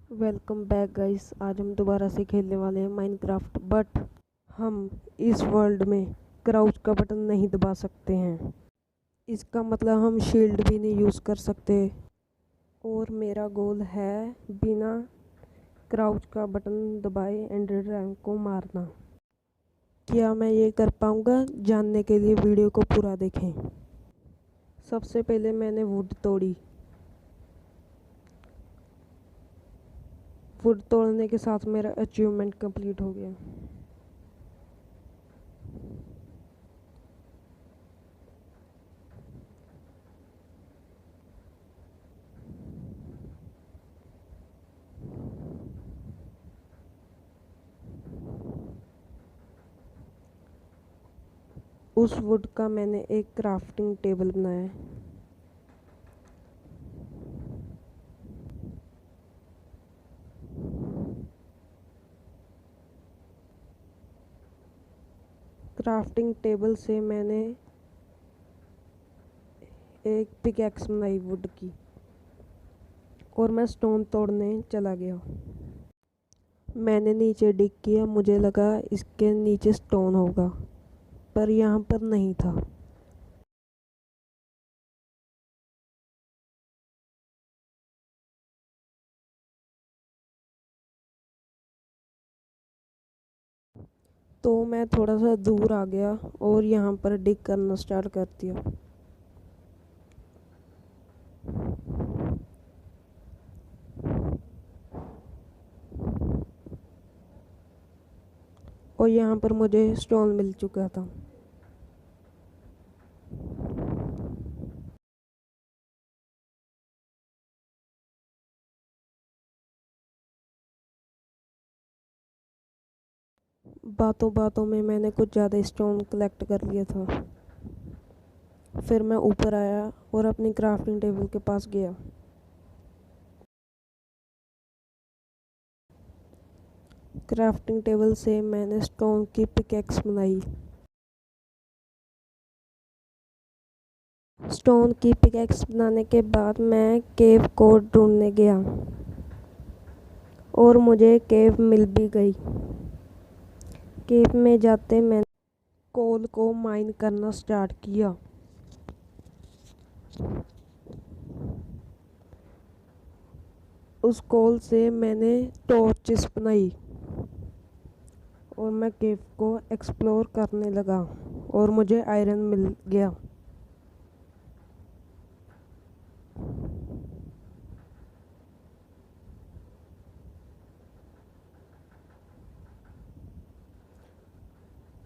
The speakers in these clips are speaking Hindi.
Welcome back guys. आज हम दोबारा से खेलने वाले हैं माइनक्राफ्ट, बट हम इस वर्ल्ड में क्राउच का बटन नहीं दबा सकते हैं। इसका मतलब हम शील्ड भी नहीं यूज़ कर सकते। और मेरा गोल है बिना क्राउच का बटन दबाए एंडर ड्रैगन को मारना। क्या मैं ये कर पाऊँगा? जानने के लिए वीडियो को पूरा देखें। सबसे पहले मैंने वुड तोड़ी। वुड तोड़ने के साथ मेरा अचीवमेंट कंप्लीट हो गया। उस वुड का मैंने एक क्राफ्टिंग टेबल बनाया है। क्राफ्टिंग टेबल से मैंने एक पिकैक्स बनाई वुड की और मैं स्टोन तोड़ने चला गया। मैंने नीचे डिग किया, मुझे लगा इसके नीचे स्टोन होगा, पर यहाँ पर नहीं था। तो मैं थोड़ा सा दूर आ गया और यहाँ पर डिग करना स्टार्ट कर दिया। और यहाँ पर मुझे स्टोन मिल चुका था। बातों बातों में मैंने कुछ ज़्यादा स्टोन कलेक्ट कर लिया था। फिर मैं ऊपर आया और अपनी क्राफ्टिंग टेबल के पास गया। क्राफ्टिंग टेबल से मैंने स्टोन की पिकैक्स बनाई। स्टोन की पिकैक्स बनाने के बाद मैं केव को ढूंढने गया और मुझे केव मिल भी गई। केव में जाते मैंने कोल को माइन करना स्टार्ट किया। उस कोल से मैंने टॉर्चेस बनाई और मैं केव को एक्सप्लोर करने लगा और मुझे आयरन मिल गया।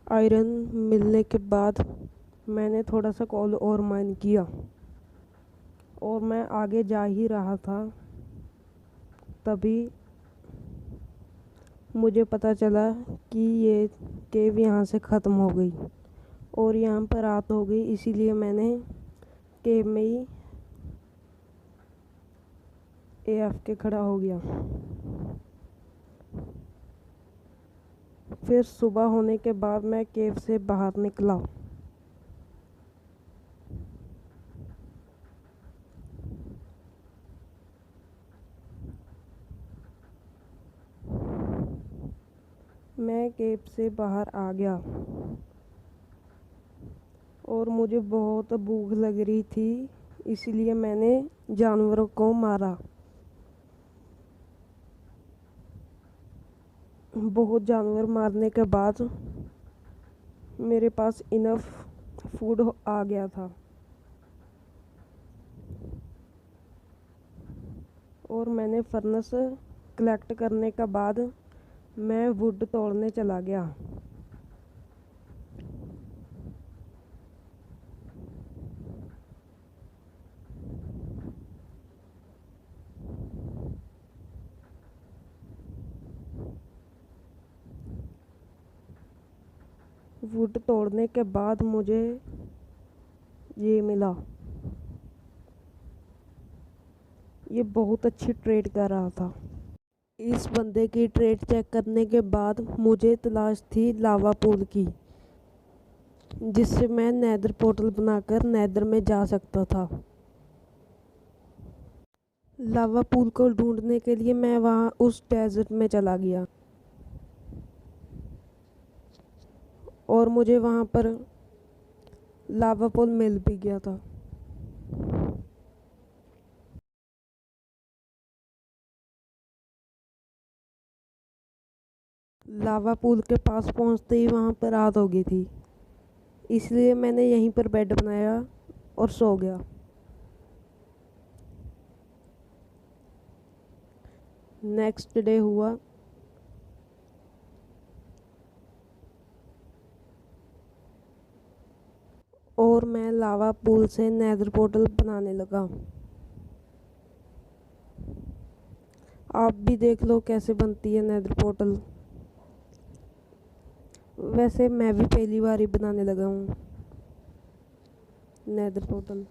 आयरन मिलने के बाद मैंने थोड़ा सा कोल और माइन किया और मैं आगे जा ही रहा था, तभी मुझे पता चला कि ये केव यहाँ से ख़त्म हो गई और यहाँ पर रात हो गई। इसीलिए मैंने केव में ही AFK खड़ा हो गया। फिर सुबह होने के बाद मैं केव से बाहर निकला। मैं केव से बाहर आ गया और मुझे बहुत भूख लग रही थी, इसलिए मैंने जानवरों को मारा। बहुत जानवर मारने के बाद मेरे पास इनफ फूड आ गया था और मैंने फर्नेस कलेक्ट करने के बाद मैं वुड तोड़ने चला गया। वुड तोड़ने के बाद मुझे ये मिला। ये बहुत अच्छी ट्रेड कर रहा था। इस बंदे की ट्रेड चेक करने के बाद मुझे तलाश थी लावा पूल की, जिससे मैं नेदर पोर्टल बनाकर नेदर में जा सकता था। लावा पूल को ढूंढने के लिए मैं वहाँ उस डेजर्ट में चला गया और मुझे वहाँ पर लावा पूल मिल भी गया था। लावा पूल के पास पहुँचते ही वहाँ पर रात हो गई थी, इसलिए मैंने यहीं पर बेड बनाया और सो गया। नेक्स्ट डे हुआ और मैं लावा पूल से नेदर पोर्टल बनाने लगा। आप भी देख लो कैसे बनती है नेदर पोर्टल। वैसे मैं भी पहली बार ही बनाने लगा हूँ नेदर पोर्टल।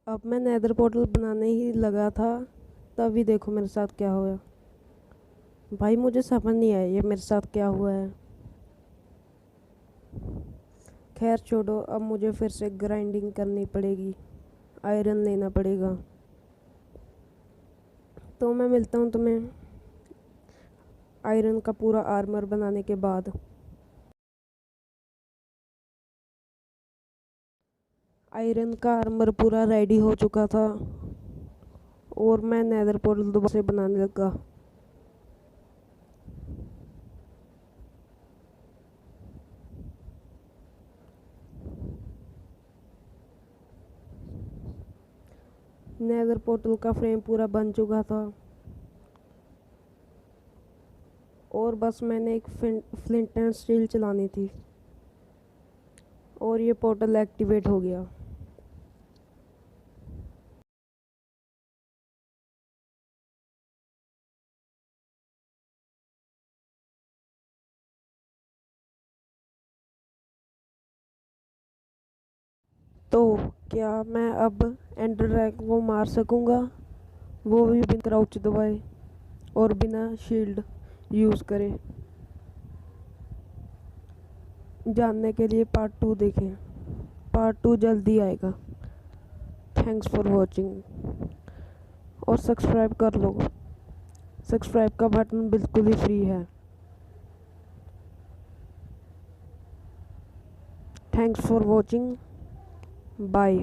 अब मैं नेदर पोर्टल बनाने ही लगा था, तभी देखो मेरे साथ क्या हुआ। भाई मुझे समझ नहीं आया ये मेरे साथ क्या हुआ है। खैर छोड़ो, अब मुझे फिर से ग्राइंडिंग करनी पड़ेगी, आयरन लेना पड़ेगा। तो मैं मिलता हूँ तुम्हें आयरन का पूरा आर्मर बनाने के बाद। आयरन का आर्मर पूरा रेडी हो चुका था और मैं नेदर पोर्टल दोबारा से बनाने लगा। नेदर पोर्टल का फ्रेम पूरा बन चुका था और बस मैंने एक फ्लिंट एंड स्टील चलानी थी और ये पोर्टल एक्टिवेट हो गया। तो क्या मैं अब एंडर ड्रैगन को मार सकूंगा, वो भी बिना क्राउच दबाए और बिना शील्ड यूज़ करे? जानने के लिए पार्ट 2 देखें। पार्ट 2 जल्दी आएगा। थैंक्स फॉर वॉचिंग और सब्सक्राइब कर लो। सब्सक्राइब का बटन बिल्कुल ही फ्री है। Thanks for watching. बाय।